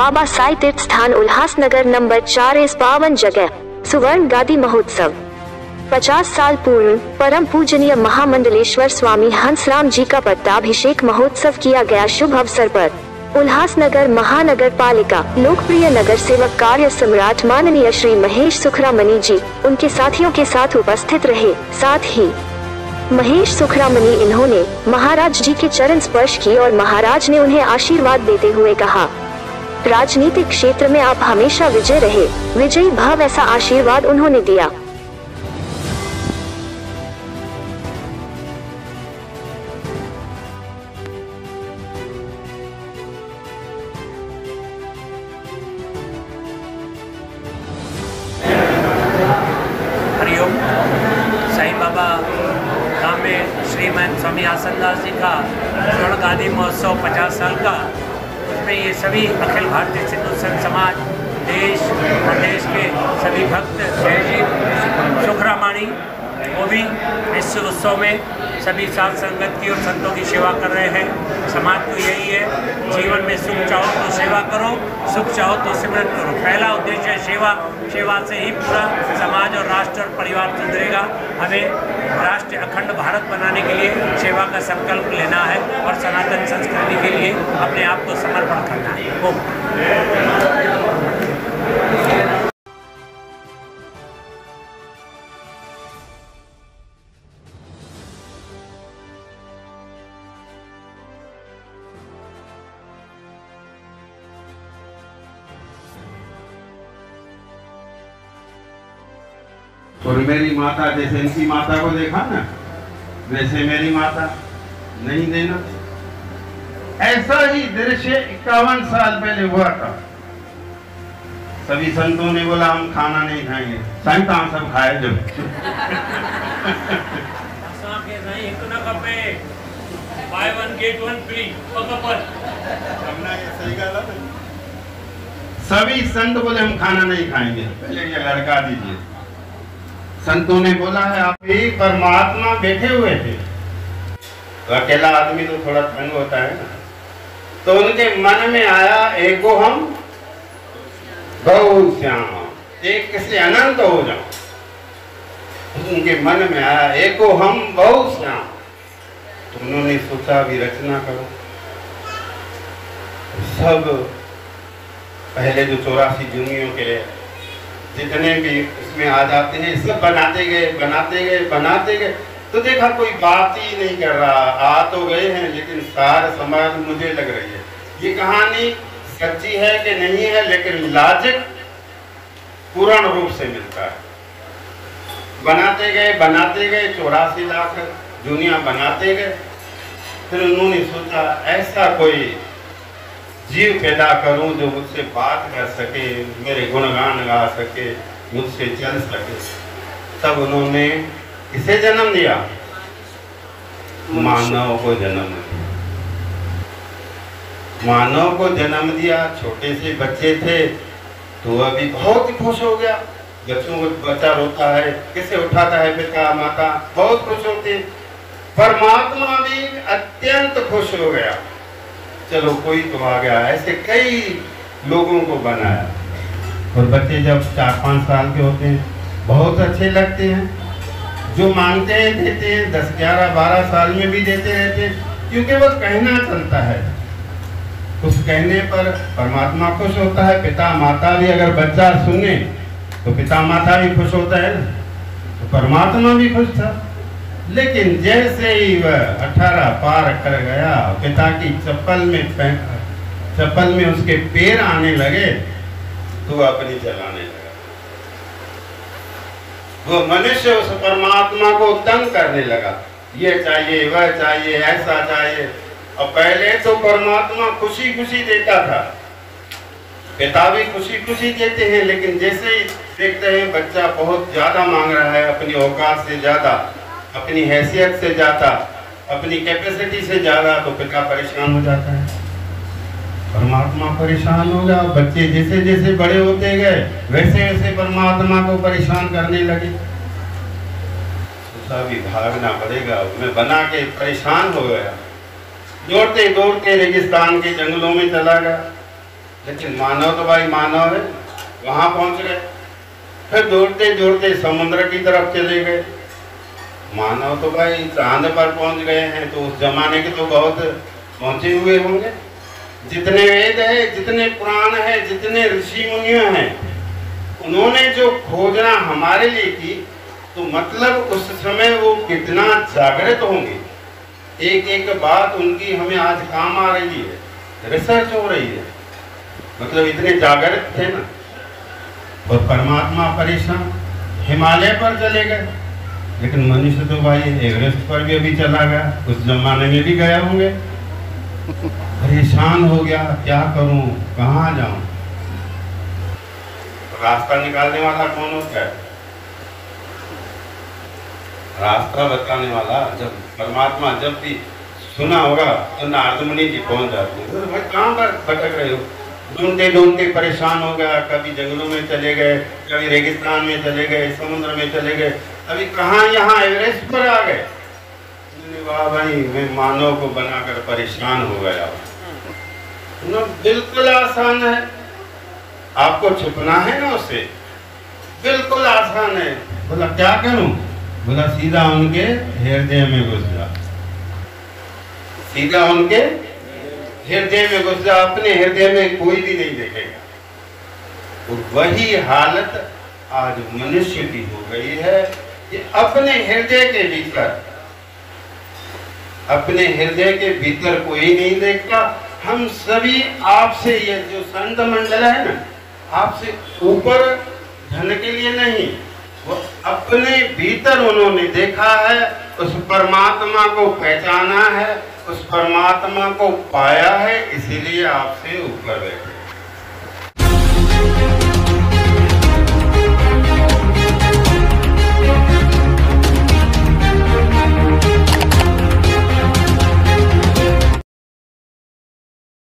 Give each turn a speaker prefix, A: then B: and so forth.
A: बाबा साई तीर्थ स्थान उल्लासनगर नंबर 4 इस पावन जगह सुवर्ण गादी महोत्सव 50 साल पूर्व परम पूजनीय महामंडलेश्वर स्वामी हंसराम जी का पट्टाभिषेक महोत्सव किया गया। शुभ अवसर पर उल्लासनगर महानगर पालिका लोकप्रिय नगर सेवक कार्य सम्राट माननीय श्री महेश सुखरामनी जी उनके साथियों के साथ उपस्थित रहे। साथ ही महेश सुखरामनी इन्होंने महाराज जी के चरण स्पर्श की और महाराज ने उन्हें आशीर्वाद देते हुए कहा, राजनीतिक क्षेत्र में आप हमेशा विजय रहे, विजयी भव, ऐसा आशीर्वाद उन्होंने दिया।
B: हरिओम। साईं बाबा धाम में श्रीमान स्वामी आसनदास जी का स्वर्ण गादी महोत्सव 50 साल का, उसमें ये सभी अखिल भारतीय सिंधु संत समाज, देश और देश के सभी भक्त जय जी सुखरामाणी वो भी इस उत्सव में सभी साध संगत की और संतों की सेवा कर रहे हैं। समाज को यही है, जीवन में सुख चाहो तो सेवा करो, सुख चाहो तो सिमरन करो। पहला उद्देश्य है सेवा, सेवा से ही पूरा समाज और राष्ट्र और परिवार सुधरेगा। हमें राष्ट्र अखंड भारत बनाने के लिए सेवा का संकल्प लेना है और सनातन संस्कृति के लिए अपने आप को समर्पण करना है।
C: और मेरी माता, जैसे इनकी माता को देखा ना, वैसे मेरी माता नहीं देना। ऐसा ही दृश्य 51 साल पहले हुआ था। सभी संतों ने बोला हम खाना नहीं खाएंगे। संत हम सब खाए जो सभी संत बोले हम खाना नहीं खाएंगे, पहले ये लड़का दीजिए। संतों ने बोला है आप ही परमात्मा बैठे हुए थे, तो अकेला आदमी तो थोड़ा तंग होता है ना। तो उनके मन में आया एको हम गौ श्याम, एक से अनंत हो जाओ। उनके मन में आया एको हम गौ श्याम। तो उन्होंने सोचा भी रचना करो। सब पहले जो 84 जुनियों के जितने भी इसमें आ जाते हैं, सब बनाते गए। तो देखा कोई बात ही नहीं कर रहा। आ तो गए हैं लेकिन सार समाज मुझे लग रही है ये कहानी सच्ची है कि नहीं है, लेकिन लॉजिक पूर्ण रूप से मिलता है। बनाते गए 84 लाख दुनिया बनाते गए। फिर उन्होंने सोचा ऐसा कोई जीव पैदा करूं जो मुझसे बात कर सके, मेरे गुणगान गा सके, मुझसे चल सके। तब उन्होंने किसे जन्म दिया? मानव को जन्म दिया। मानव को जन्म दिया। छोटे से बच्चे थे तो अभी बहुत खुश हो गया। बच्चों को बच्चा रोता है, किसे उठाता है पिता माता, बहुत खुश होते। परमात्मा भी अत्यंत खुश हो गया, चलो कोई तो आ गया। ऐसे कई लोगों को बनाया। और बच्चे जब 4-5 साल के होते हैं बहुत अच्छे लगते हैं, जो मांगते हैं देते हैं। 10, 11, 12 साल में भी देते रहते हैं, क्योंकि वो कहना चलता है। उस कहने पर परमात्मा खुश होता है। पिता माता भी अगर बच्चा सुने तो पिता माता भी खुश होता है ना, तो परमात्मा भी खुश था। लेकिन जैसे ही वह 18 पार कर गया, पिता की चप्पल में उसके पैर आने लगे तो वह अपनी चलाने लगा। वो मनुष्य उस परमात्मा को तंग करने लगा, ये चाहिए, वह चाहिए, ऐसा चाहिए। और पहले तो परमात्मा खुशी खुशी देता था, पिता भी खुशी खुशी देते हैं। लेकिन जैसे ही देखते हैं बच्चा बहुत ज्यादा मांग रहा है, अपनी औकात से ज्यादा, अपनी हैसियत से ज्यादा, अपनी कैपेसिटी से ज्यादा, तो पिता परेशान हो जाता है, परमात्मा परेशान हो गया। बच्चे जैसे जैसे बड़े होते गए वैसे वैसे परमात्मा को परेशान करने लगे। सोचा भी भागना पड़ेगा, मैं बना के परेशान हो गया। दौड़ते दौड़ते रेगिस्तान के जंगलों में चला गया। लेकिन मानव तो भाई मानव है, वहां पहुंच गए। फिर दौड़ते दौड़ते समुद्र की तरफ चले गए। मानव तो भाई चांद पर पहुंच गए हैं, तो उस जमाने के तो बहुत पहुंचे हुए होंगे। जितने वेद है, जितने पुराण है, जितने ऋषि मुनियों हैं, उन्होंने जो खोजना हमारे लिए की, तो मतलब उस समय वो कितना जागृत होंगे। एक एक बात उनकी हमें आज काम आ रही है, रिसर्च हो रही है, मतलब इतने जागृत थे ना। और परमात्मा परेशान हिमालय पर चले गए, लेकिन मनुष्य तो भाई एवरेस्ट पर भी अभी चला गया, उस जमाने में भी गए होंगे। परेशान हो गया, क्या करूं, कहाँ जाऊं। रास्ता निकालने वाला कौन होता है? रास्ता बताने वाला जब परमात्मा जब भी सुना होगा तो नारद मुनि जी पहुंच जाते हैं। तो भाई कहाँ पर भटक रहे हो? ढूंढते ढूंढते परेशान हो गया, कभी जंगलों में चले गए, कभी रेगिस्तान में चले गए, समुद्र में चले गए, अभी कहाँ यहाँ एवरेस्ट पर आ गए। वाह भाई, मैं मानव को बनाकर परेशान हो गया। बिल्कुल आसान है, आपको छुपना है ना उससे, बिल्कुल आसान है। बोला क्या करूं? बोला सीधा उनके हृदय में घुस जा, सीधा उनके हृदय में घुस जा, अपने हृदय में कोई भी नहीं देखेगा। और वही हालत आज मनुष्य की हो गई है कि अपने हृदय के भीतर, अपने हृदय के भीतर कोई नहीं देखता। हम सभी आपसे, ये जो संत मंडल है ना, आपसे ऊपर धन के लिए नहीं, वो अपने भीतर उन्होंने देखा है, उस परमात्मा को पहचाना है, उस परमात्मा को पाया है, इसीलिए आपसे ऊपर बैठे।